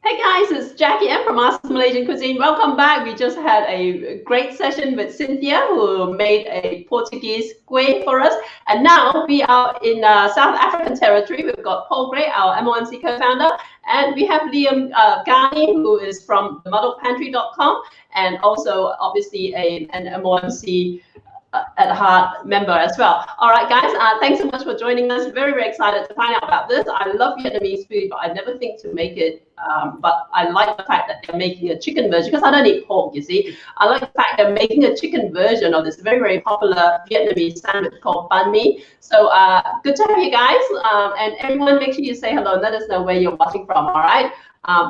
Hey guys, it's Jackie M from Masters Malaysian Cuisine. Welcome back. We just had a great session with Cynthia, who made a Portuguese kueh for us. And now we are in South African territory. We've got Paul Gray, our MOMC co-founder, and we have Liam Ghani, who is from themuddlepantry.com, and also obviously an MOMC at heart member as well. All right, guys, thanks so much for joining us. Very, very excited to find out about this. I love Vietnamese food, but I never think to make it. But I like the fact that they're making a chicken version, because I don't eat pork, you see. I like the fact they're making a chicken version of this very, very popular Vietnamese sandwich called Banh. So good to have you guys. And everyone, make sure you say hello and let us know where you're watching from, all right?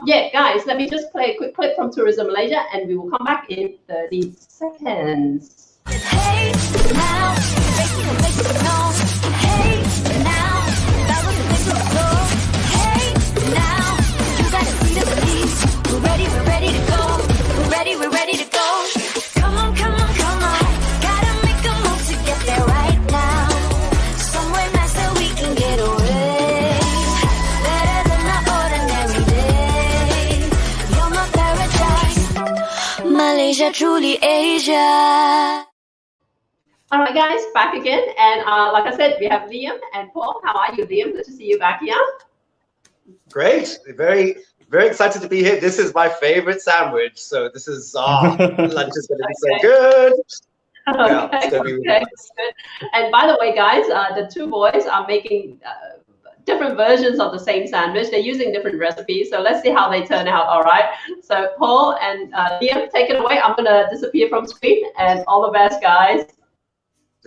Yeah, guys, let me just play a quick clip from Tourism Malaysia, and we will come back in 30 seconds. Hey now, make it known. Hey now, that was a big goal. Hey now, you gotta see the beast. We're ready to go. We're ready to go. Come on. Gotta make a move to get there right now. Somewhere nice that we can get away. Better than the ordinary day. You're my paradise. Malaysia, truly Asia. All right, guys, back again. And like I said, we have Liam and Paul. How are you, Liam? Good to see you back here. Great. Very, very excited to be here. This is my favorite sandwich. So this is, lunch is going to be so good. Okay, Yeah, it's going to be really nice. good. And by the way, guys, the two boys are making different versions of the same sandwich. They're using different recipes. So let's see how they turn out, all right? So Paul and Liam, take it away. I'm going to disappear from screen. And all the best, guys.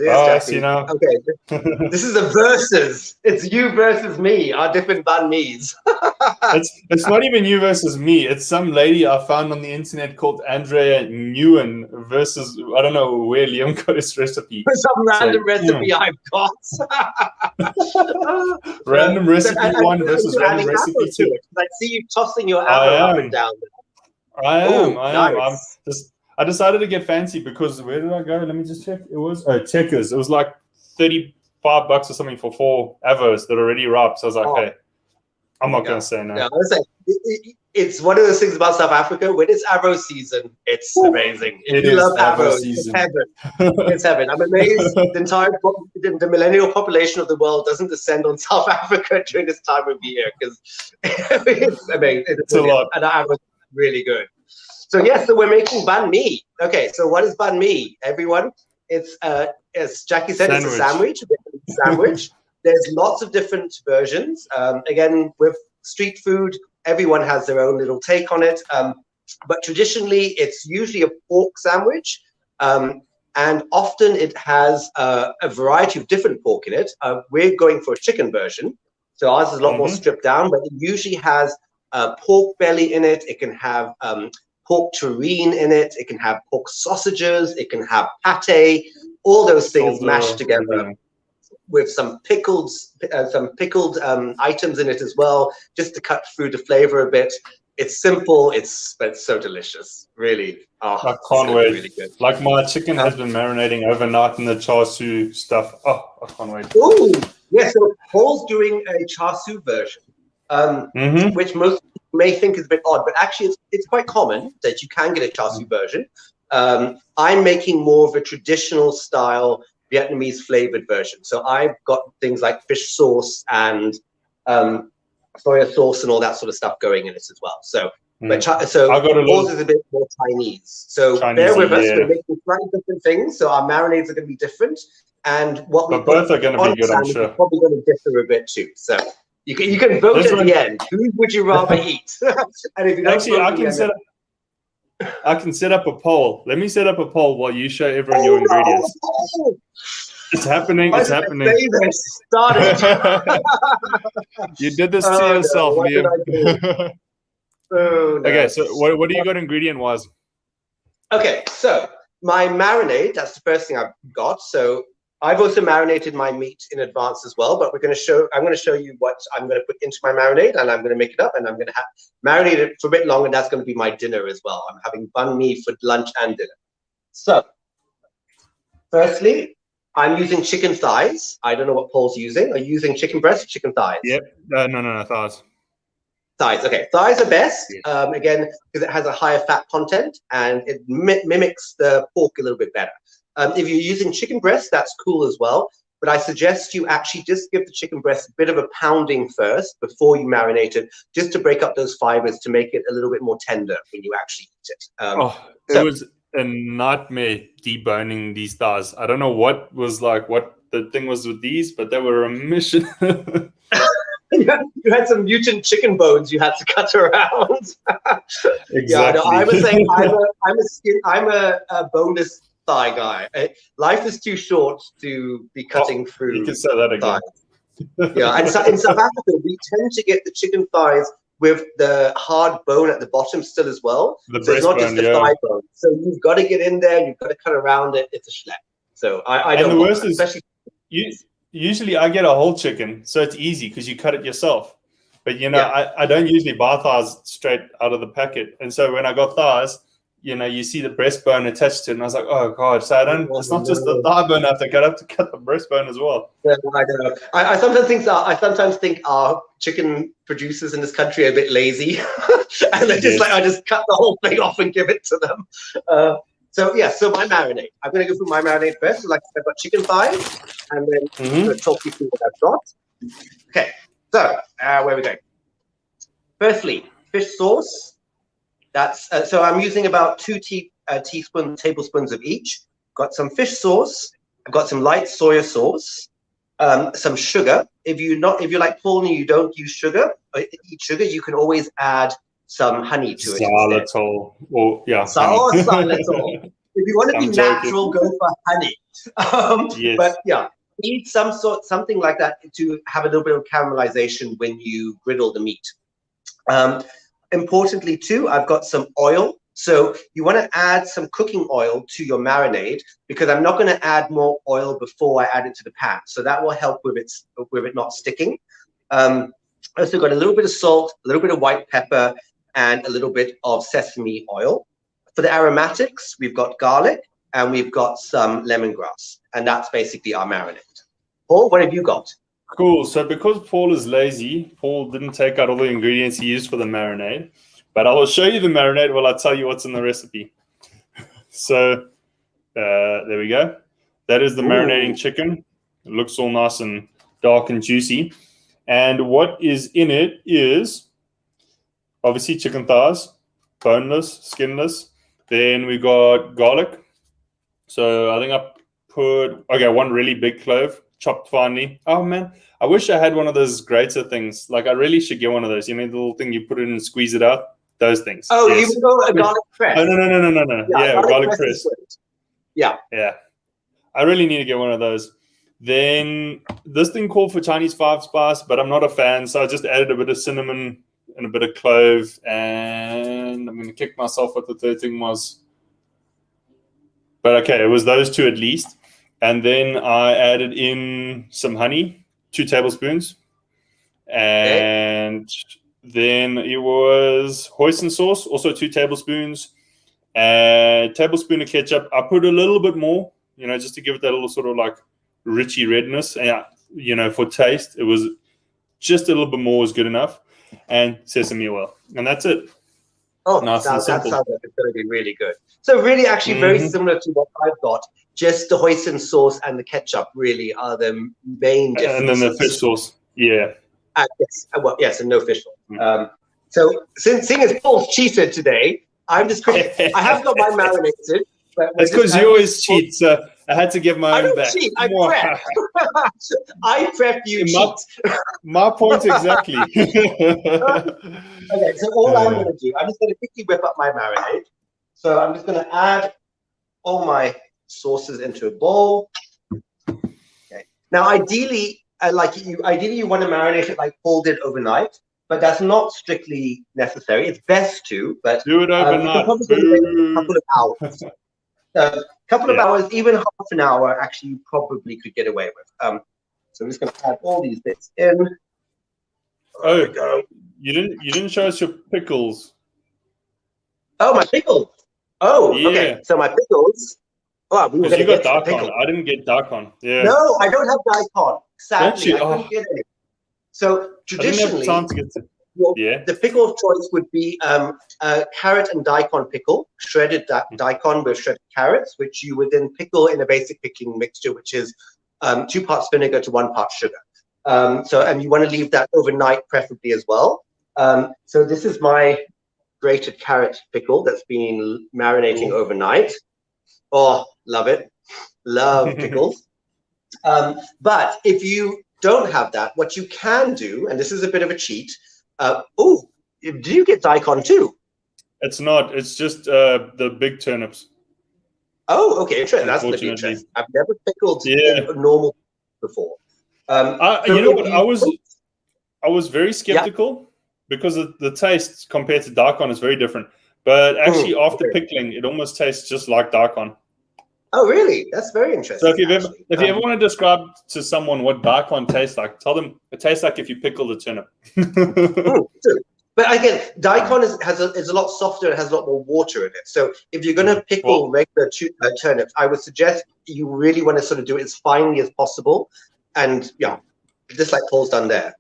I see now. Okay, this is a versus. It's you versus me, our different banh mi's. it's not even you versus me. It's some lady I found on the internet called Andrea Nguyen versus, I don't know where Liam got his recipe. Some random recipe I've got. Random recipe one versus random recipe two. I see you tossing your arrow up and down. I am. Nice. I decided to get fancy because where did I go? Let me just check. It was Checkers. It was like $35 or something for 4 avos that are already ripe. So I was like, hey, I'm not going to say no. Yeah, I was saying, it's one of those things about South Africa. When it's avo season, it's amazing. If you love avo season. It's heaven. It's heaven. I'm amazed the millennial population of the world doesn't descend on South Africa during this time of year, because it's amazing. It's a lot. And avo is really good. So yes, so we're making banh mi. Okay, so what is banh mi, everyone? It's as Jackie said, it's a sandwich. There's lots of different versions. Again, with street food, everyone has their own little take on it. But traditionally, it's usually a pork sandwich, and often it has a variety of different pork in it. We're going for a chicken version, so ours is a lot more stripped down. But it usually has pork belly in it. It can have pork terrine in it. It can have pork sausages. It can have pate. All those things mashed together with some pickled items in it as well, just to cut through the flavor a bit. It's simple. But it's so delicious. Really. I can't wait. Really good. Like my chicken has been marinating overnight in the char siu stuff. Oh, I can't wait. Ooh, yeah. So Paul's doing a char siu version, which most may think is a bit odd, but actually it's quite common that you can get a char siu version. I'm making more of a traditional style Vietnamese flavored version. So I've got things like fish sauce and soya sauce and all that sort of stuff going in it as well. So, but yours is a bit more Chinese. So bear with us. We're making slightly different things. So our marinades are going to be different, and what we both are going to be good, I'm sure. Probably going to differ a bit too. So. You can vote at the end. Who would you rather eat? And if you don't actually, I can set up a poll. Let me set up a poll while you show everyone your ingredients. It's happening. It's happening. You did this to yourself, Liam. Okay, so what do you got ingredient-wise? Okay, so my marinade, that's the first thing I've got. So I've also marinated my meat in advance as well, but I'm going to show you what I'm going to put into my marinade, and I'm going to make it up, and I'm going to marinate it for a bit longer. That's going to be my dinner as well. I'm having banh mi for lunch and dinner. So, firstly, I'm using chicken thighs. I don't know what Paul's using. Are you using chicken breast or chicken thighs? Yep. No, thighs. Thighs. Okay, thighs are best. Again, because it has a higher fat content and it mimics the pork a little bit better. If you're using chicken breast, that's cool as well. But I suggest you actually just give the chicken breast a bit of a pounding first before you marinate it, just to break up those fibers to make it a little bit more tender when you actually eat it. It was a nightmare deboning these thighs. I don't know what the thing was with these, but they were a mission. You had some mutant chicken bones you had to cut around. Exactly. Yeah, no, I was saying I'm a boneless thigh guy. Life is too short to be cutting through. You can say that again. Yeah, and so in South Africa, we tend to get the chicken thighs with the hard bone at the bottom still as well. So it's not just the thigh bone. So you've got to get in there. You've got to cut around it. It's a schlep. So I don't. And the worst is, usually I get a whole chicken, so it's easy because you cut it yourself. But I don't usually buy thighs straight out of the packet, and so when I got thighs, you see the breastbone attached to it, and I was like, oh god! So it's not just the thigh bone I have to cut the breastbone as well. Yeah, I don't know. I sometimes think our chicken producers in this country are a bit lazy, and they're just like, I just cut the whole thing off and give it to them. So my marinade. I'm going to go through my marinade first. So like I've got chicken thighs, and then I'm going to talk you through what I've got. Okay, so where are we going? Firstly, fish sauce. That's so I'm using about 2 tablespoons of each. Got some fish sauce. I've got some light soya sauce, some sugar. If you like Paul and you don't use sugar, eat sugar, you can always add some honey to it. Xylitol. Xylitol. If you want to be natural, go for honey. Yes. But yeah, need something like that to have a little bit of caramelization when you griddle the meat. Importantly too, I've got some oil. So you want to add some cooking oil to your marinade, because I'm not going to add more oil before I add it to the pan. So that will help with it not sticking. Also got a little bit of salt, a little bit of white pepper, and a little bit of sesame oil. For the aromatics, we've got garlic and we've got some lemongrass, and that's basically our marinade. Paul, what have you got? Cool. So because Paul is lazy, Paul didn't take out all the ingredients he used for the marinade, but I will show you the marinade while I tell you what's in the recipe. So there we go. That is the marinating chicken. It looks all nice and dark and juicy. And what is in it is obviously chicken thighs, boneless, skinless. Then we got garlic. So I think I put, one really big clove, chopped finely. Oh man, I wish I had one of those grater things. Like I really should get one of those. You know, the little thing you put it in and squeeze it out? Those things. Oh, yes. You go a garlic press. Oh, no. Yeah, garlic press. Yeah. I really need to get one of those. Then this thing called for Chinese 5 spice, but I'm not a fan, so I just added a bit of cinnamon and a bit of clove, and I'm going to kick myself what the third thing was. But okay, it was those two at least. And then I added in some honey, 2 tablespoons. And then it was hoisin sauce, also 2 tablespoons. And a tablespoon of ketchup. I put a little bit more, just to give it that little sort of like richy redness. And, for taste, it was just a little bit more was good enough. And sesame oil. And that's it. Oh, nice that sounds like it's going to be really good. So really actually very similar to what I've got. Just the hoisin sauce and the ketchup really are the main differences. And then the fish sauce. Yeah. Yes, and no fish sauce. So seeing as Paul's cheated today, I'm just I haven't got mine marinated. That's because you always cheat, so I had to give my own back. I don't cheat, I prep. I prep, you cheat. My point exactly. Okay, so all I'm going to do, I'm just going to quickly whip up my marinade. So I'm just going to add all my sauces into a bowl. Okay. Now, ideally, you want to marinate it like Paul did overnight, but that's not strictly necessary. It's best to, but do it overnight. A couple of hours. Couple of hours, even half an hour, actually, you probably could get away with. So I'm just going to add all these bits in. You didn't show us your pickles. Oh, my pickles. Oh, yeah. Okay. So my pickles. Oh, because you got daikon. I didn't get daikon. Yeah. No, I don't have daikon. Sadly, I couldn't get any. So traditionally, I didn't have time to get to. The pickle of choice would be carrot and daikon pickle, shredded daikon with shredded carrots, which you would then pickle in a basic pickling mixture, which is 2 parts vinegar to 1 part sugar. And you want to leave that overnight, preferably as well. So this is my grated carrot pickle that's been marinating overnight. Oh, love it. Love pickles. But if you don't have that, what you can do, and this is a bit of a cheat. Do you get daikon too? It's not. It's just the big turnips. Oh, okay. Interesting. That's going to be interesting. I've never pickled normal before. You know what? I was very skeptical because of the taste compared to daikon is very different. But actually, after pickling, it almost tastes just like daikon. Oh, really? That's very interesting. So if you ever want to describe to someone what daikon tastes like, tell them it tastes like if you pickle the turnip. But again, daikon is a lot softer and has a lot more water in it. So if you're going to pickle regular turnips, I would suggest you really want to sort of do it as finely as possible. And just like Paul's done there.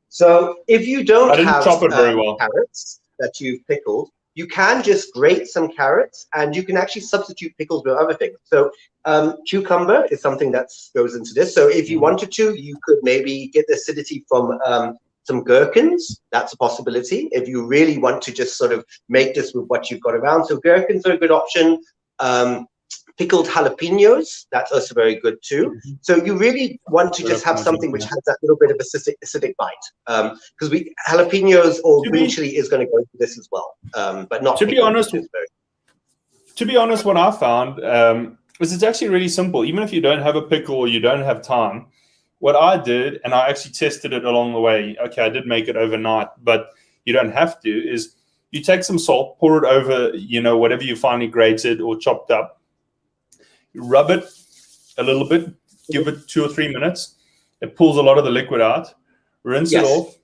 So if you don't have carrots that you've pickled, you can just grate some carrots, and you can actually substitute pickles with other things. So cucumber is something that goes into this. So if you wanted to, you could maybe get the acidity from some gherkins. That's a possibility if you really want to just sort of make this with what you've got around. So gherkins are a good option. Pickled jalapenos, that's also very good too. So you really want to just have something which has that little bit of acidic bite, because jalapenos or green chili is going to go into this as well, but not. To be honest, what I found is it's actually really simple. Even if you don't have a pickle or you don't have time, what I did, and I actually tested it along the way. Okay, I did make it overnight, but you don't have to. Is you take some salt, pour it over, whatever you finely grated or chopped up. Rub it a little bit, give it 2 or 3 minutes. It pulls a lot of the liquid out. Rinse it off.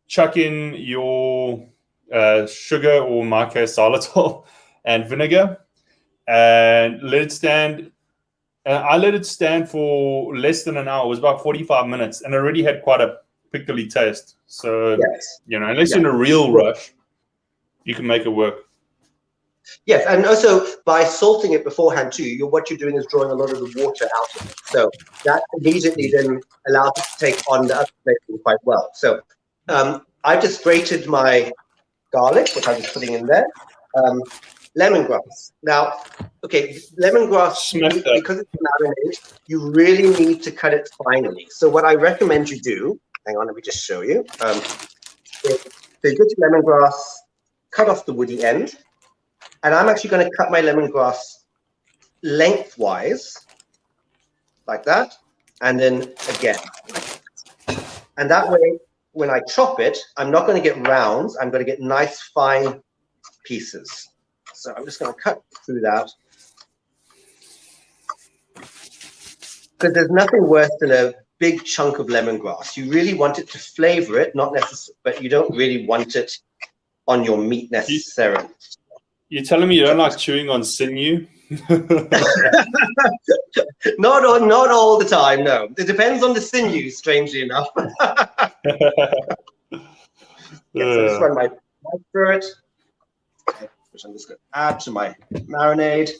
Chuck in your sugar, or in my case, xylitol, and vinegar, and let it stand. I let it stand for less than an hour. It was about 45 minutes, and it already had quite a pickly taste. So, unless you're in a real rush, you can make it work. Yes, and also by salting it beforehand too, what you're doing is drawing a lot of the water out of it. So that immediately then allows it to take on the other flavor quite well. So I've just grated my garlic, which I'm just putting in there. Lemongrass. Now, lemongrass, because it's marinade, you really need to cut it finely. So what I recommend you do, hang on, let me just show you. So you get your lemongrass, cut off the woody end. And I'm actually going to cut my lemongrass lengthwise, like that, and then again. And that way, when I chop it, I'm not going to get rounds. I'm going to get nice, fine pieces. So I'm just going to cut through that. Because there's nothing worse than a big chunk of lemongrass. You really want it to flavor it, not necessarily, but you don't really want it on your meat necessarily. You're telling me you don't like chewing on sinew? Not all the time, no. It depends on the sinew, strangely enough. So just run my through it, which I'm just going to add to my marinade.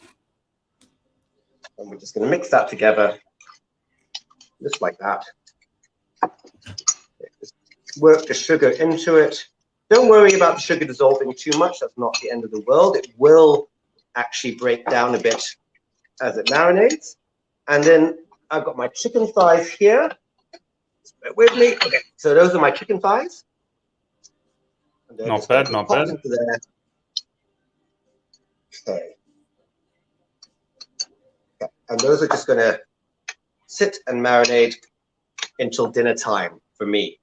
And we're just going to mix that together, just like that. Just work the sugar into it. Don't worry about the sugar dissolving too much. That's not the end of the world. It will actually break down a bit as it marinates. And then I've got my chicken thighs here. Just bear with me. Okay, so those are my chicken thighs. Not bad, not bad. Okay. And those are just going to sit and marinate until dinner time for me.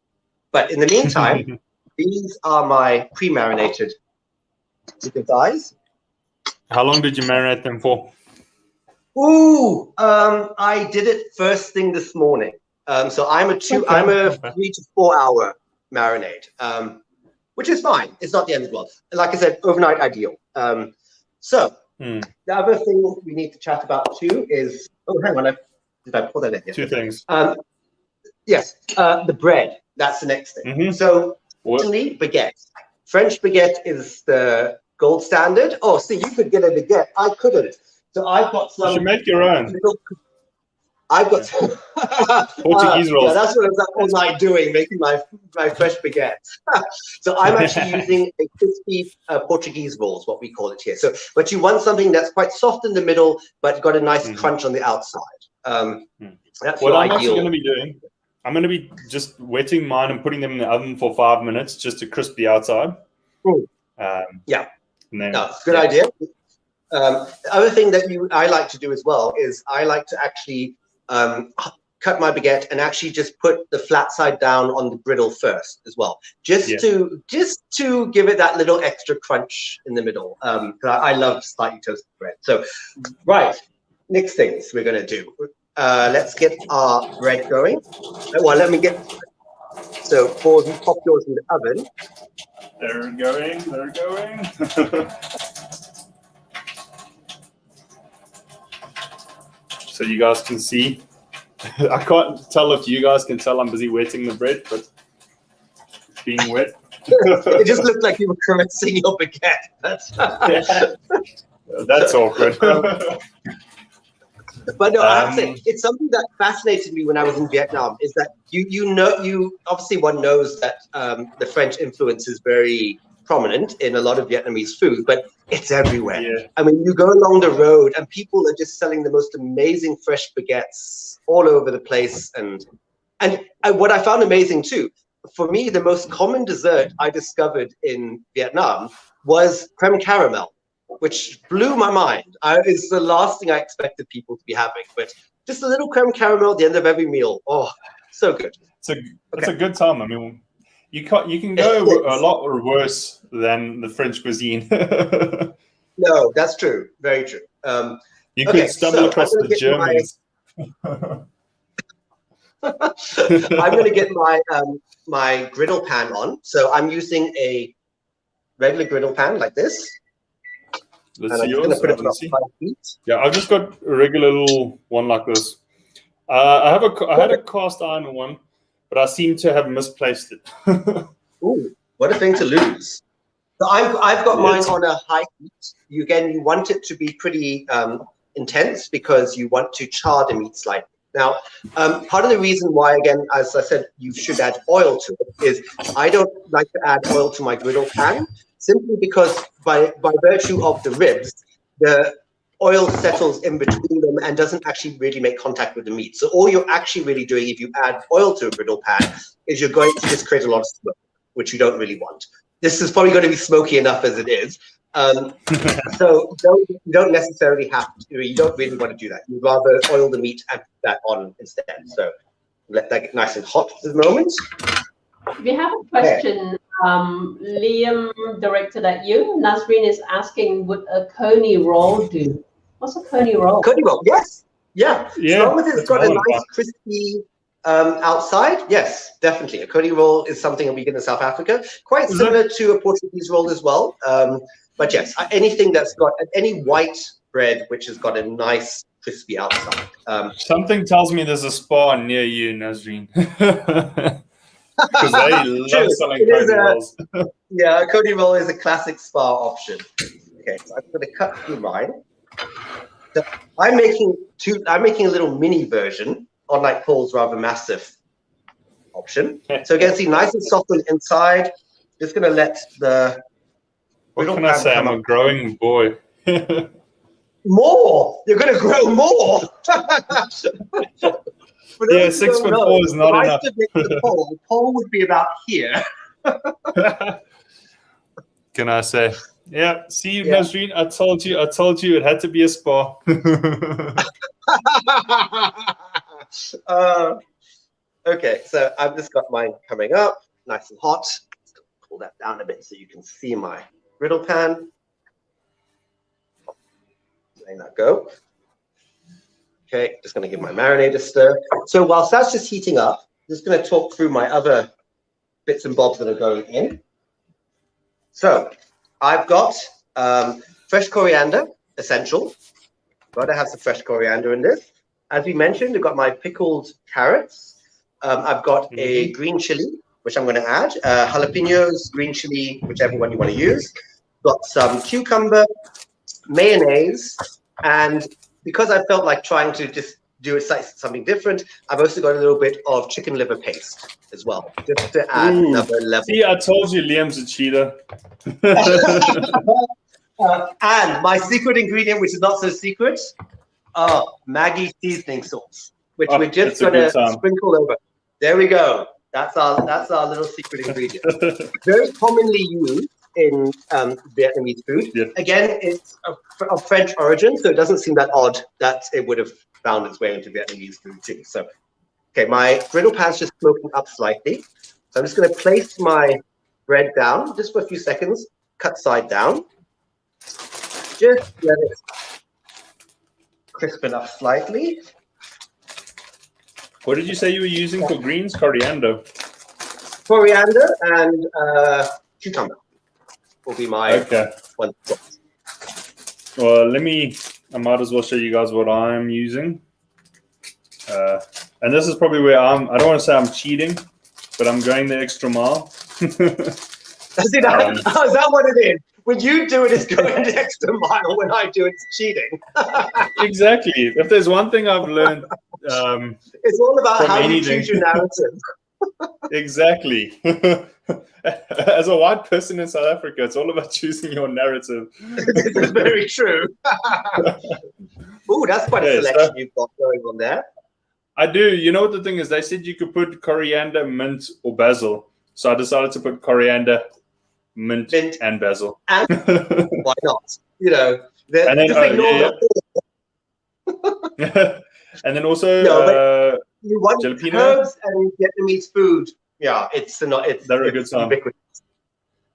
But in the meantime, these are my pre-marinated chicken thighs. How long did you marinate them for? Ooh, I did it first thing this morning. So I'm a 3 to 4 hour marinade, which is fine. It's not the end of the world. Like I said, overnight ideal. The other thing we need to chat about too is, hang on, did I pull that in? Two things. Yes, the bread. That's the next thing. So Italy, baguette. French baguette is the gold standard. Oh, see, you could get a baguette. I couldn't. So I've got some. You should make your own. I've got Portuguese rolls. Yeah, that's what I was up all night doing, making my fresh baguette. So I'm actually using a crispy Portuguese rolls, what we call it here. So, but you want something that's quite soft in the middle, but got a nice crunch on the outside. That's what I'm ideal. actually going to be doing, I'm going to be just wetting mine and putting them in the oven for 5 minutes just to crisp the outside. Yeah, and then, no, good idea. The other thing that I like to do as well is I like to actually cut my baguette and actually just put the flat side down on the griddle first as well, just to give it that little extra crunch in the middle. I love slightly toasted bread. So, right, next things we're going to do. Let's get our bread going. Well, let me get. So, Paul, you pop yours in the oven. They're going. So you guys can see. I can't tell if you guys can tell I'm busy wetting the bread, but it's being wet. It just looked like you were caressing your baguette. That's awkward. But no, I have to say, it's something that fascinated me when I was in Vietnam, is that you obviously one knows that the French influence is very prominent in a lot of Vietnamese food, but it's everywhere. Yeah. I mean, you go along the road and people are just selling the most amazing fresh baguettes all over the place. And what I found amazing too, for me, the most common dessert I discovered in Vietnam was creme caramel, which blew my mind. It's the last thing I expected people to be having, but just a little creme caramel at the end of every meal. Oh, so good. It's a good time. I mean, you can go a lot worse than the French cuisine. No, that's true. Very true. You could stumble across the Germans. I'm going to get my griddle pan on. So I'm using a regular griddle pan like this. Let's see yours. Yeah, I've just got a regular little one like this. I had a cast iron one, but I seem to have misplaced it. Ooh, what a thing to lose! So I've got mine on a high heat. You want it to be pretty intense because you want to char the meat slightly. Now, part of the reason why, again, as I said, you should add oil to it is I don't like to add oil to my griddle pan, simply because by virtue of the ribs, the oil settles in between them and doesn't actually really make contact with the meat. So all you're actually really doing if you add oil to a griddle pan is you're going to just create a lot of smoke, which you don't really want. This is probably going to be smoky enough as it is. So you don't necessarily have to, you don't really want to do that. You'd rather oil the meat and put that on instead. So let that get nice and hot for the moment. We have a question, Liam, directed at you. Nazreen is asking, would a coney roll do? What's a coney roll? Coney roll, yes. Yeah. As long as it's got a nice crispy outside, yes, definitely. A coney roll is something that we get in South Africa. Quite similar to a Portuguese roll as well. But yes, anything that's got any white bread which has got a nice crispy outside. Something tells me there's a spa near you, Nazreen. Because they love selling coney rolls. Yeah, a coney roll is a classic spa option. Okay, so I'm going to cut through mine. So I'm making a little mini version, unlike Paul's rather massive option. So again, see, nice and soft on the inside. Just going to let the. What can I say? I'm a growing boy. More? You're going to grow more? Yeah, 6'4" is not enough. The pole would be about here. Can I say? Yeah, see, Nazreen, I told you it had to be a spa. Okay, so I've just got mine coming up, nice and hot. Let's pull that down a bit so you can see my griddle pan. Letting that go. Okay, just going to give my marinade a stir. So whilst that's just heating up, I'm just going to talk through my other bits and bobs that are going in. So I've got fresh coriander, essential. Got to have some fresh coriander in this. As we mentioned, I've got my pickled carrots. I've got a green chili, which I'm going to add. Jalapenos, green chili, whichever one you want to use. Got some cucumber, mayonnaise, and because I felt like trying to just do something different, I've also got a little bit of chicken liver paste as well, just to add another level. See, I told you Liam's a cheater. And my secret ingredient, which is not so secret, Maggi seasoning sauce, which we're just going to sprinkle over. There we go. That's our little secret ingredient. Very commonly used in Vietnamese food. Yeah. Again, it's of French origin, so it doesn't seem that odd that it would have found its way into Vietnamese food too. So, okay, my griddle pan's just smoking up slightly. So I'm just going to place my bread down just for a few seconds, cut side down. Just let it crispen up slightly. What did you say you were using for greens? Coriander. Coriander and cucumber will be my one. Well, I might as well show you guys what I'm using. And this is probably where I don't want to say I'm cheating, but I'm going the extra mile. Is that what it is? When you do it, it's going the extra mile. When I do it, it's cheating. Exactly. If there's one thing I've learned, it's all about how you choose your narrative. Exactly. As a white person in South Africa, it's all about choosing your narrative. This is very true. Ooh, that's quite a selection you've got going on there. I do. You know what the thing is? They said you could put coriander, mint, or basil. So I decided to put coriander, mint and basil. And why not? You know, and then also you want jalapeno. Herbs and Vietnamese food. Yeah, they're a good time.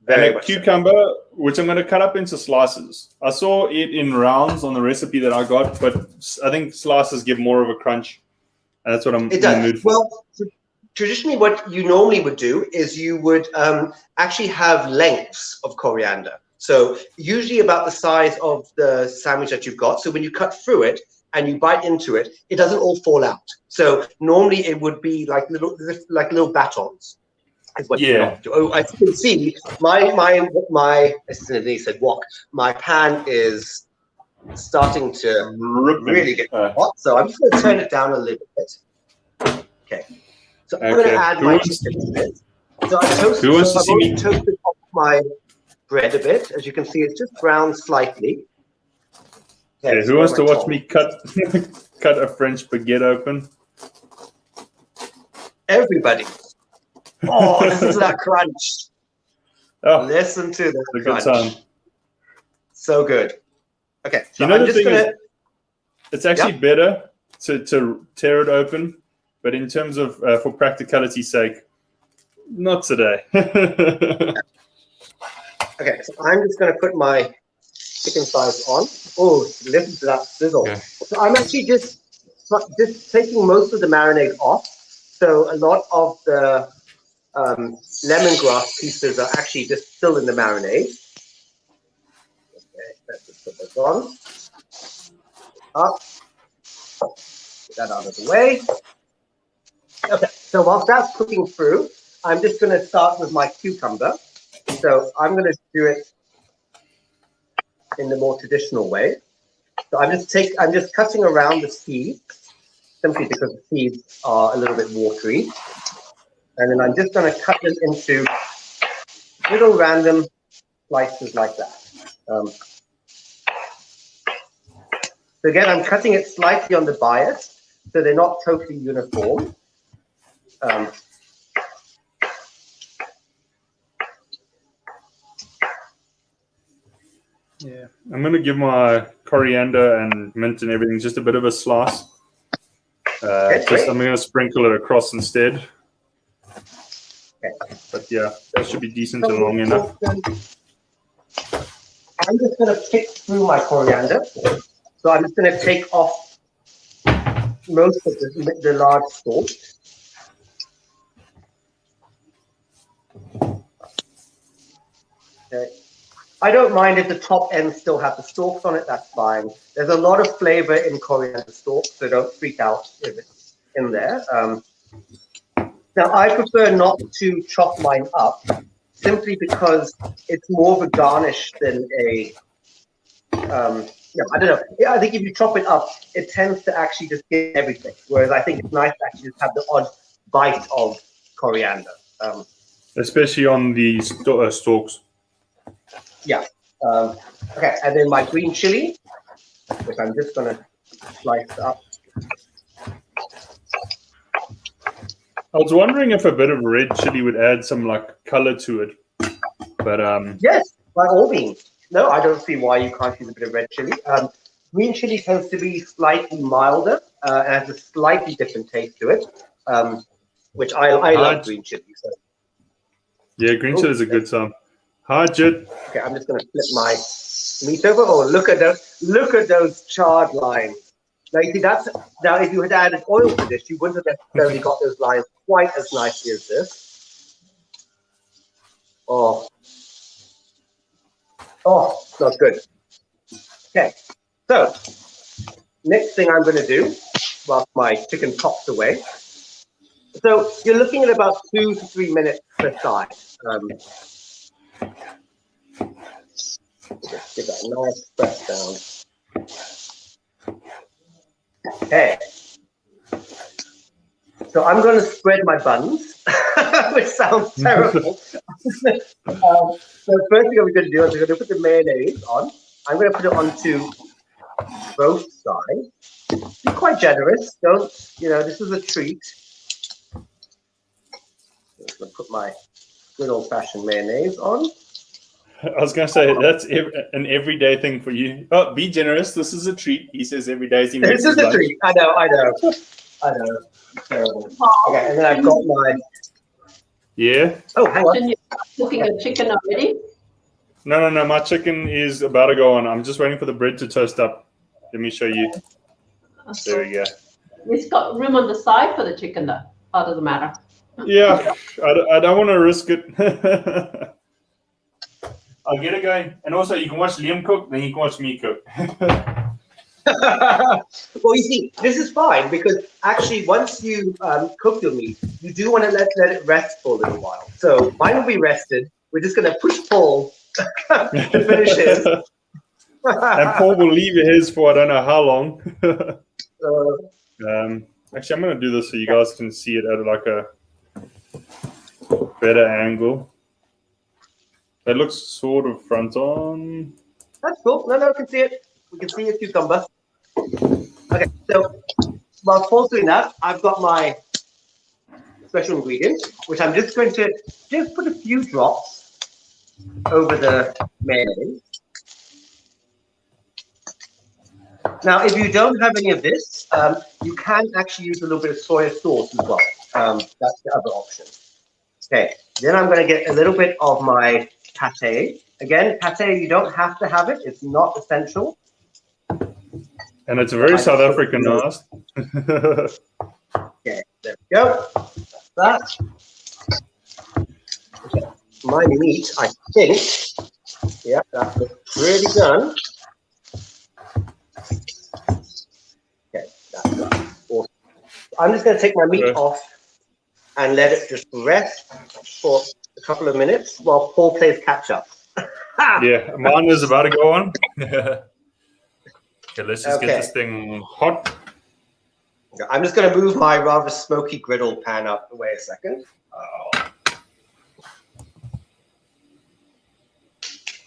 And a cucumber, which I'm going to cut up into slices. I saw it in rounds on the recipe that I got, but I think slices give more of a crunch. And that's what I'm in the mood for. Well, traditionally, what you normally would do is you would actually have lengths of coriander. So usually about the size of the sandwich that you've got. So when you cut through it and you bite into it, it doesn't all fall out. So normally it would be like little batons. Is what you do. Oh, as you can see, my assistant Denise said wok. My pan is starting to really get hot, so I'm just going to turn it down a little bit. Okay, so I'm going to add my chicken to it. So I toasted off my bread a bit. As you can see, it's just browned slightly. Okay, who wants to watch me cut a French baguette open? Everybody. Oh, listen to that crunch. Oh, listen to that crunch. Good time. So good. Okay, so you know, the thing is, it's actually better to tear it open, but in terms of for practicality's sake, not today. Okay, so I'm just going to put my chicken thighs on. Oh, listen to that sizzle. Okay. So I'm actually just taking most of the marinade off. So a lot of the lemongrass pieces are actually just still in the marinade. Okay, let's just put this on. Up. Get that out of the way. Okay, so whilst that's cooking through, I'm just going to start with my cucumber. So I'm going to do it in the more traditional way. So I'm just cutting around the seeds, simply because the seeds are a little bit watery. And then I'm just going to cut them into little random slices like that. So again, I'm cutting it slightly on the bias, so they're not totally uniform. Yeah, I'm going to give my coriander and mint and everything just a bit of a slice. I'm going to sprinkle it across instead. Okay. But yeah, that should be decent and long enough. I'm just going to pick through my coriander. So I'm just going to take off most of the large stalks. Okay. I don't mind if the top ends still have the stalks on it, that's fine. There's a lot of flavor in coriander stalks, so don't freak out if it's in there. Now, I prefer not to chop mine up, simply because it's more of a garnish than a. I don't know. Yeah, I think if you chop it up, it tends to actually just give everything. Whereas I think it's nice to actually just have the odd bite of coriander. Especially on the stalks. Yeah. Okay, and then my green chili, which I'm just going to slice up. I was wondering if a bit of red chili would add some like color to it, but Yes, by all means. No, I don't see why you can't use a bit of red chili. Green chili tends to be slightly milder and has a slightly different taste to it, which I love green chili. So. Yeah, green chili is a good time. Hi, Jit. Okay, I'm just going to flip my meat over. Oh, look at those charred lines. Now you see now if you had added oil to this, you wouldn't have necessarily got those lines quite as nicely as this. Oh, not good. Okay, so next thing I'm going to do, while my chicken pops away. So you're looking at about 2 to 3 minutes per side. Just give that a nice press down. Okay. So I'm going to spread my buns, which sounds terrible. So the first thing I'm going to do is I'm going to put the mayonnaise on. I'm going to put it onto both sides. Be quite generous. Don't, this is a treat. I'm just going to put my good old-fashioned mayonnaise on. I was going to say, that's an everyday thing for you. Oh, be generous. This is a treat. He says every day he makes This is a lunch. treat. I know. It's terrible. Okay, and then I've got my... Yeah? Oh, hang on. You're cooking a chicken already? No. My chicken is about to go on. I'm just waiting for the bread to toast up. Let me show you. There we go. It's got room on the side for the chicken, though. Oh, doesn't matter. Yeah, I don't want to risk it. I'll get it going. And also, you can watch Liam cook, then you can watch me cook. Well, you see, this is fine because actually, once you cook your meat, you do want to let it rest for a little while. So mine will be rested. We're just going to push Paul to finish his. And Paul will leave his for I don't know how long. Actually, I'm going to do this so you guys can see it at like a better angle. That looks sort of front on. That's cool. No, we can see it. We can see it, cucumber. Okay, so while Paul's doing that, I've got my special ingredient, which I'm just going to just put a few drops over the mayonnaise. Now, if you don't have any of this, you can actually use a little bit of soy sauce as well. That's the other option. Okay, then I'm going to get a little bit of my pate. Again, pate, you don't have to have it. It's not essential. And it's very South Africanized. Okay, there we go. That. Okay. My meat, I think. Yeah, that's really done. Okay, that's done. Awesome. I'm just going to take my meat off and let it just rest for a couple of minutes while Paul plays catch up. Yeah, mine is about to go on. Okay, let's just get this thing hot. I'm just going to move my rather smoky griddle pan up. Wait a second. Oh.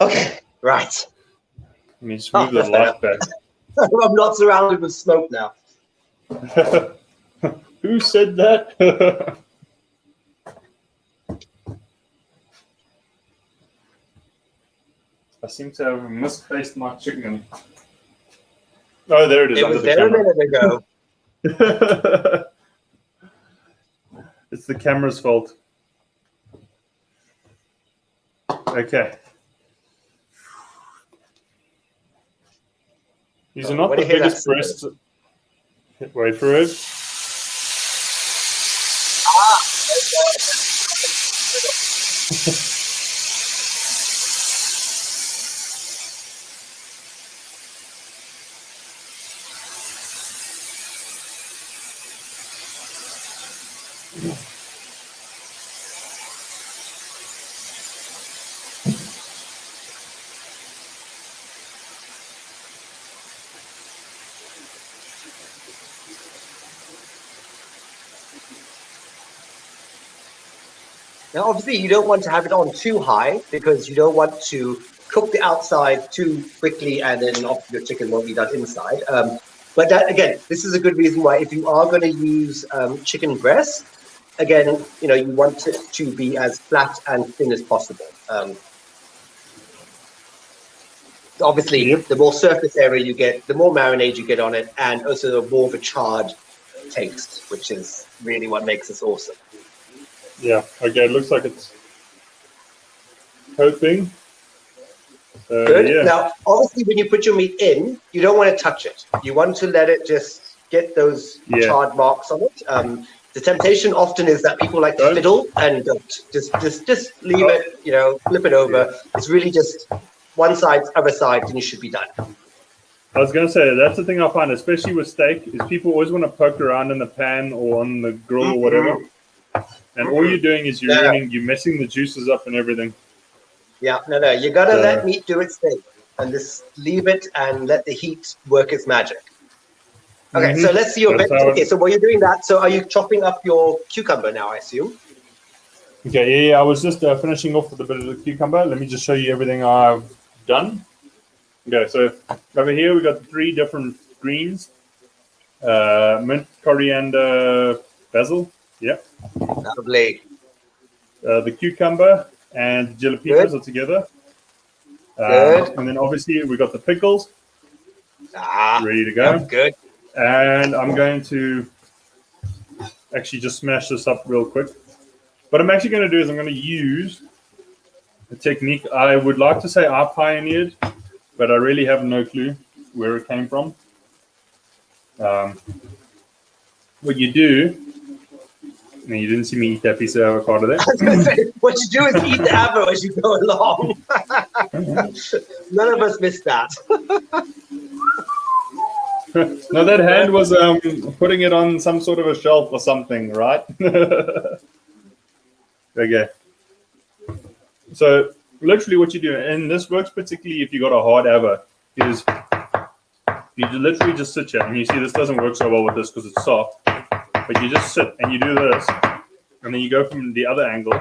Okay, right. Let me just move the light back. I'm not surrounded with smoke now. Who said that? I seem to have misplaced my chicken. Oh, there it is. It was there a minute ago. It's the camera's fault. Okay. These are not the biggest breasts. Wait for it. Now, obviously, you don't want to have it on too high because you don't want to cook the outside too quickly and then obviously your chicken won't be done inside. But that, again, this is a good reason why if you are going to use chicken breast, again, you want it to be as flat and thin as possible. Obviously, the more surface area you get, the more marinade you get on it, and also more of a charred taste, which is really what makes this awesome. Yeah, okay, it looks like it's coating. Good. Yeah. Now, obviously, when you put your meat in, you don't want to touch it. You want to let it just get those charred marks on it. The temptation often is that people like to fiddle and just leave it, flip it over. It's really just one side, other side, and you should be done. I was going to say, that's the thing I find, especially with steak, is people always want to poke around in the pan or on the grill or whatever. And all you're doing is you're messing the juices up and everything. Yeah, no. You got to let meat do its thing and just leave it and let the heat work its magic. Okay, so let's see your veggies. Okay, so while you're doing that, so are you chopping up your cucumber now, I assume? Okay, yeah, I was just finishing off with a bit of the cucumber. Let me just show you everything I've done. Okay, so over here we got 3 different greens. Mint, coriander, basil. Yep. Lovely. The cucumber and jalapenos are together. And then obviously we got the pickles. Ready to go. Good. And I'm going to actually just smash this up real quick. What I'm actually going to do is I'm going to use a technique I would like to say I pioneered, but I really have no clue where it came from. What you do, and you didn't see me eat that piece of avocado there. I was going to say, what you do is eat the avocado as you go along. None of us missed that. No, that hand was putting it on some sort of a shelf or something, right? Okay. So literally what you do, and this works particularly if you got a hard avo, is you literally just sit here, and you see this doesn't work so well with this because it's soft, but you just sit and you do this, and then you go from the other angle,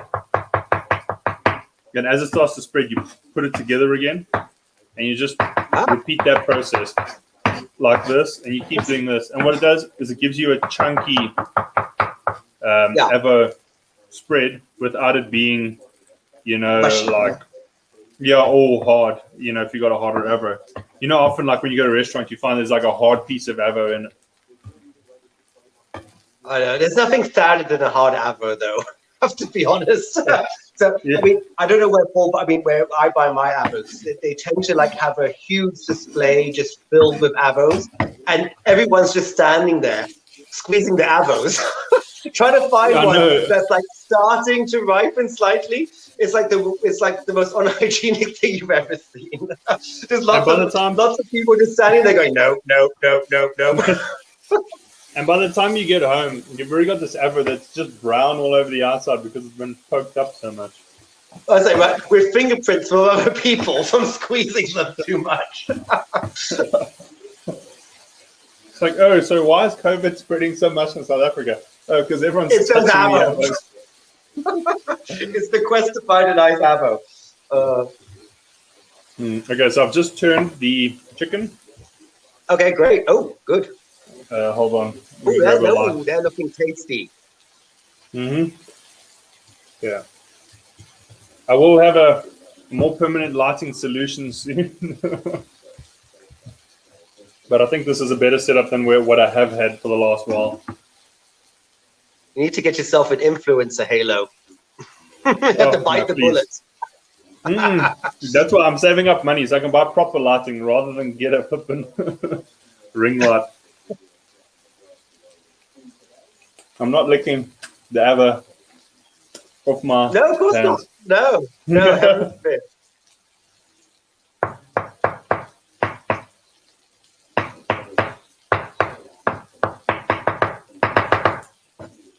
and as it starts to spread, you put it together again, and you just repeat that process like this, and you keep doing this. And what it does is it gives you a chunky avo spread without it being, all hard. If you got a harder avo, often like when you go to a restaurant, you find there's like a hard piece of avo in it. I know there's nothing sadder than a hard avo, though. I have to be honest. So I mean, I don't know where Paul, but I mean, where I buy my avos, they tend to have a huge display just filled with avos, and everyone's just standing there squeezing the avos, trying to find one that's starting to ripen slightly. It's like the most unhygienic thing you've ever seen. There's lots of people just standing there going, no. And by the time you get home, you've already got this avo that's just brown all over the outside because it's been poked up so much. I was saying, right, with fingerprints from other people from squeezing them too much. It's like, oh, so why is COVID spreading so much in South Africa? Oh, because everyone's touching the avos. It's the quest to find a nice avo. Okay, so I've just turned the chicken. Okay, great. Oh, good. Hold on. Ooh, they're looking tasty. Yeah. I will have a more permanent lighting solution soon. But I think this is a better setup than what I have had for the last while. You need to get yourself an influencer halo. You have to bite the bullets. That's why I'm saving up money so I can buy proper lighting rather than get a flippin' ring light. I'm not licking the avo off my No, of course hands. not. No.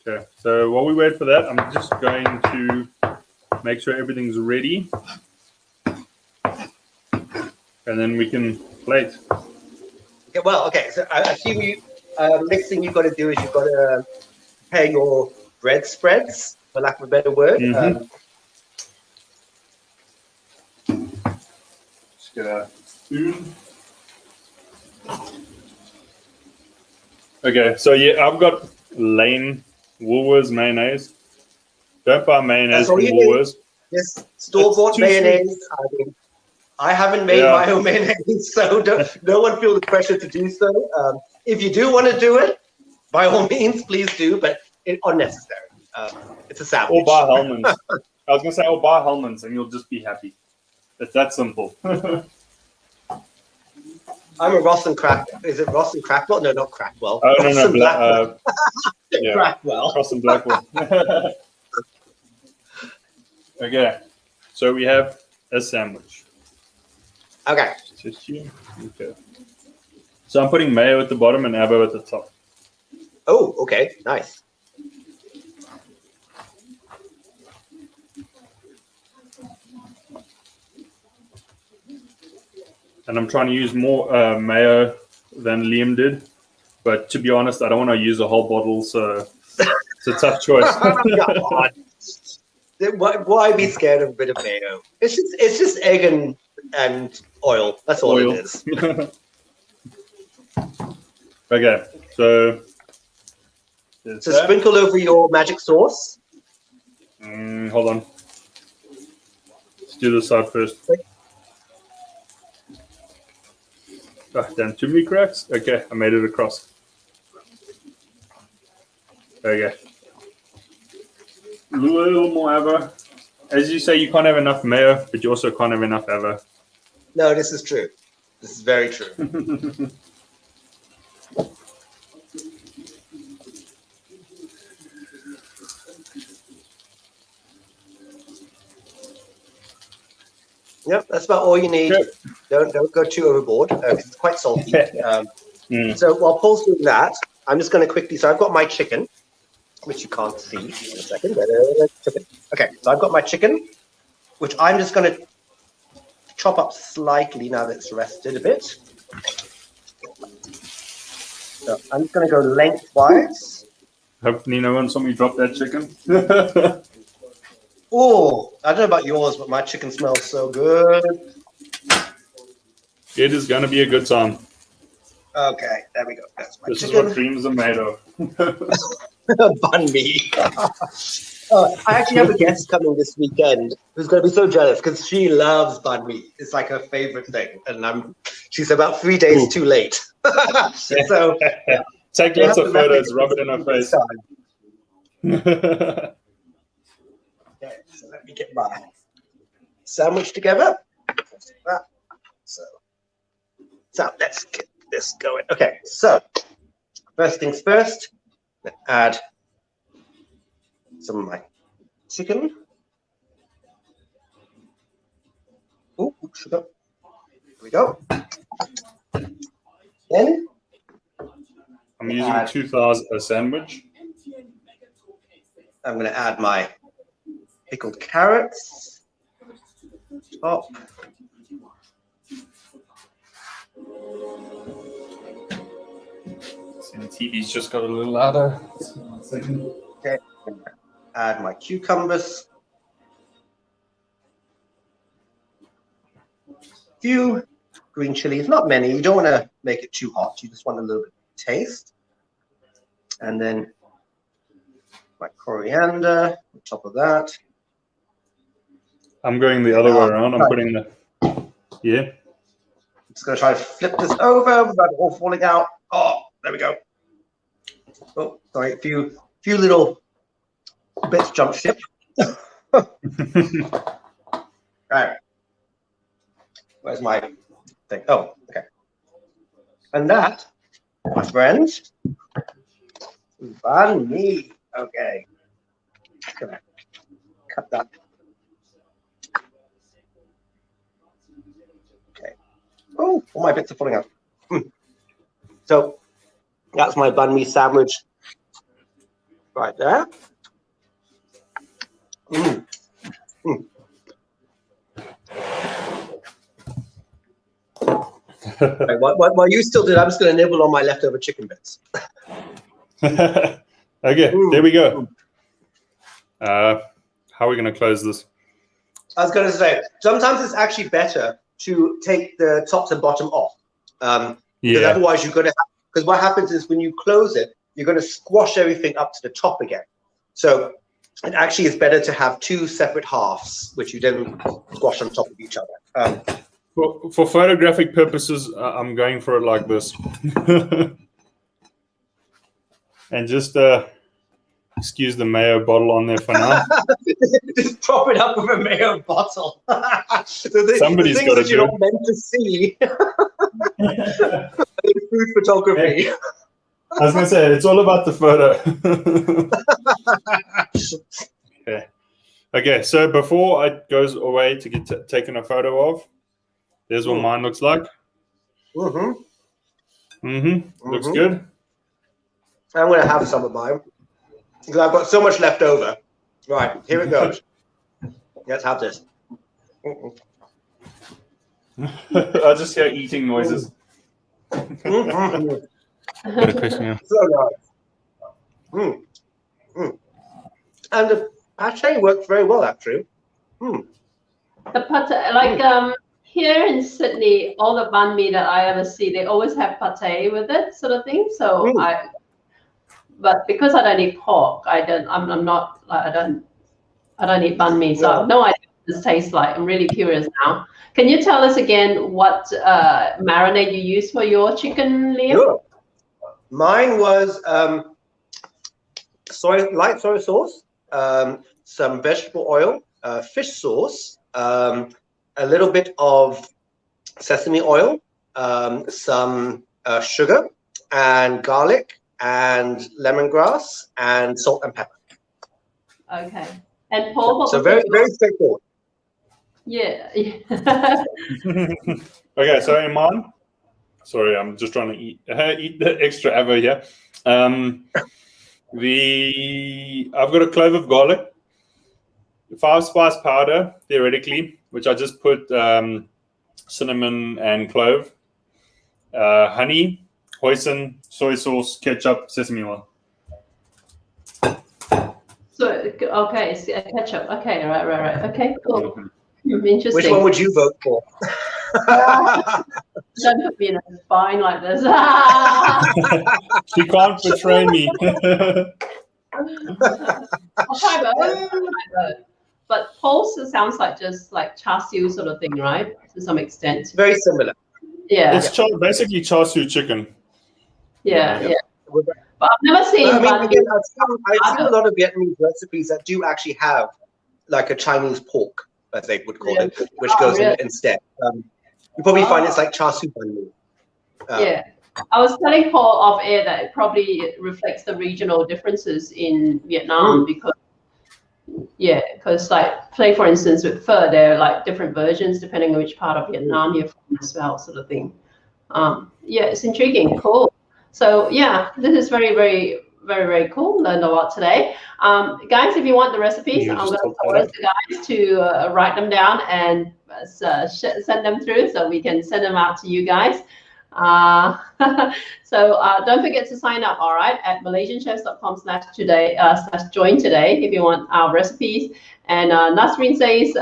Okay, so while we wait for that, I'm just going to make sure everything's ready. And then we can plate. Okay, so I assume next thing you've got to do is you've got to prepare your bread spreads, for lack of a better word. Just get a spoon. Okay, so yeah, I've got Lane Woolworths mayonnaise. Don't buy mayonnaise from Woolworths. Yes, store-bought mayonnaise. I haven't made my own mayonnaise, so no one feel the pressure to do so. If you do want to do it, by all means, please do, but it's unnecessary. It's a sandwich. Or buy Hellmann's. I was going to say, or buy Hellmann's, and you'll just be happy. It's that simple. I'm a Ross and Crack. Is it Ross and Crackwell? No, not Crackwell. Oh, Ross no. Yeah. Crackwell. Ross and Blackwell. Okay. So we have a sandwich. Okay. Okay. So I'm putting mayo at the bottom and avo at the top. Oh, okay. Nice. And I'm trying to use more mayo than Liam did. But to be honest, I don't want to use a whole bottle, so it's a tough choice. God. Why be scared of a bit of mayo? It's just egg and oil. That's all it is. Okay, so sprinkle over your magic sauce. Hold on. Let's do this side first. Oh, damn, too many cracks. Okay, I made it across. Okay. A little more avo. As you say, you can't have enough mayo, but you also can't have enough avo. No, this is true. This is very true. Yep, that's about all you need. Don't go too overboard because it's quite salty. So while Paul's doing that, I'm just going to quickly. So I've got my chicken, which you can't see in a second. Okay, so I've got my chicken, which I'm just going to chop up slightly now that it's rested a bit. So I'm just going to go lengthwise. Hopefully no one saw me drop that chicken. Oh, I don't know about yours, but my chicken smells so good. It is going to be a good time. Okay, there we go. That's my this chicken. Is what creams are made of. Banh mi. I actually have a guest coming this weekend who's going to be so jealous because she loves banh mi. It's like her favorite thing, and she's about 3 days too late. So take lots of photos, rub it in her face. Okay, so let me get my sandwich together. So let's get this going. Okay, so first things first, let's add some of my chicken. Oh, sugar. Here we go. Then I'm using 2,000 a sandwich. I'm going to add my pickled carrots. Top. The TV's just got a little louder. Okay. Add my cucumbers. Few green chilies, not many. You don't want to make it too hot. You just want a little bit of taste. And then my coriander on top of that. I'm going the other way around. I'm putting the I'm just going to try to flip this over without it all falling out. Oh, there we go. Oh, sorry, a few little bits jump ship. Right. Where's my thing? Oh, okay. And that, my friends, is banh mi. Okay. Gonna cut that. Okay. Oh, all my bits are falling out. So that's my banh mi sandwich right there. Right, while you still do that, I'm just going to nibble on my leftover chicken bits. Okay, there we go. How are we going to close this? I was going to say, sometimes it's actually better to take the tops and bottom off. Because otherwise you're going to have, because what happens is when you close it, you're going to squash everything up to the top again. So it actually is better to have two separate halves, which you then squash on top of each other. For photographic purposes, I'm going for it like this. And just excuse the mayo bottle on there for now. Just prop it up with a mayo bottle. So Somebody's the things got to that you're not meant to see. Food photography. Yeah. I was going to say, it's all about the photo. Okay, so before I goes away to get taken a photo of, there's what mine looks like. Looks good. I'm going to have some of mine because I've got so much left over. Right, here it goes. Let's have this. I just hear eating noises. So nice. And the pate works very well, actually. The pate, like here in Sydney, all the banh mi that I ever see, they always have pate with it, sort of thing. So but because I don't eat pork, I don't eat banh mi, so I have no idea what this tastes like. I'm really curious now. Can you tell us again what marinade you use for your chicken, Liam? Sure. Mine was light soy sauce, some vegetable oil, fish sauce, a little bit of sesame oil, some sugar and garlic and lemongrass and salt and pepper. Okay. And Paul, so very, very straightforward. Yeah. Okay, so in mine, sorry, I'm just trying to eat the extra avo here. I've got a clove of garlic, 5-spice powder, theoretically, which I just put cinnamon and clove, honey, hoisin, soy sauce, ketchup, sesame oil. So, okay, ketchup. Okay, right. Okay, cool. Interesting. Which one would you vote for? Don't put me in a bind like this. She can't betray me. I'll try both. But pulse sounds like just like char siu sort of thing, right? To some extent. Very similar. Yeah. It's basically char siu chicken. Yeah. But I've never seen. I mean, again, I've seen a lot of Vietnamese recipes that do actually have like a Chinese pork, as they would call it, which goes in instead. You probably find it's like char siu banh mi. Yeah. I was telling Paul off air that it probably reflects the regional differences in Vietnam because like, say for instance with pho, there are like different versions depending on which part of Vietnam you're from as well, sort of thing. It's intriguing. Cool. So yeah, this is very, very, very, very cool. Learned a lot today. Guys, if you want the recipes, I'm going to force the guys to write them down and send them through so we can send them out to you guys. So don't forget to sign up, all right, at malaysianchefs.com/join today if you want our recipes. And Nasreen says,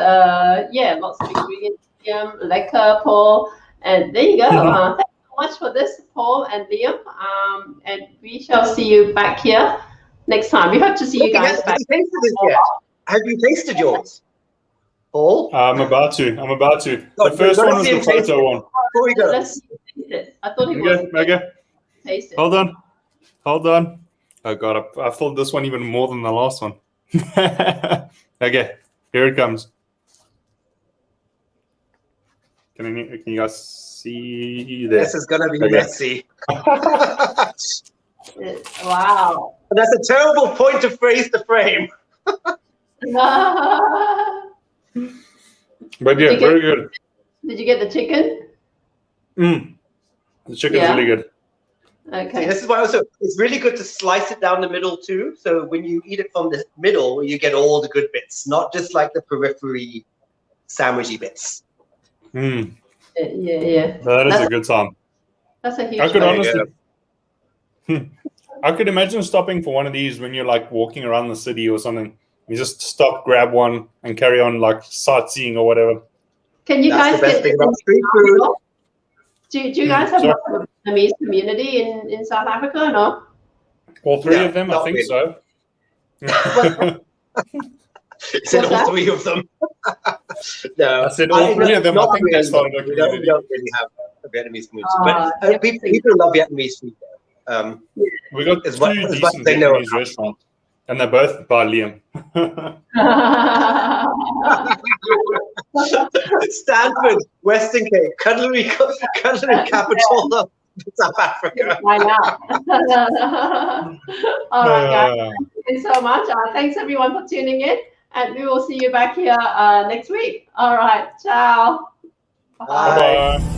lots of ingredients, lekker, Paul. And there you go. Thank you so much for this, Paul and Liam. And we shall see you back here next time. We hope to see you guys back. Have you tasted yours, Paul? I'm about to. The first one was the photo one. Let's taste it. I thought he was. Okay. Taste it. Hold on. Oh God, I filled this one even more than the last one. Okay, here it comes. Can you guys see this? This is gonna be messy. Wow. That's a terrible point to phrase the frame. But yeah, very good. Did you get the chicken? The chicken's really good. Okay. Yeah, this is why also it's really good to slice it down the middle too. So when you eat it from the middle, you get all the good bits, not just like the periphery sandwichy bits. Yeah. That is a good time. That's a huge. I could honestly. I could imagine stopping for one of these when you're like walking around the city or something. You just stop, grab one, and carry on like sightseeing or whatever. Can you That's guys the best get thing about street food. Do you guys have much of a Vietnamese community in South Africa or no? All three No, of them, I not think really. so. You said What's all that? three of them. No, I said all three of them. I not think they really. started a We don't community. really have a Vietnamese community, Ah, but yep. people love Vietnamese food. We got As two much as decent they know Vietnamese restaurants, and they're both by Liam. Stanford, Western Cape, culinary capital of South Africa. Why not? All right, guys. Thank you so much. Thanks everyone for tuning in, and we will see you back here next week. All right, ciao. Bye. Bye.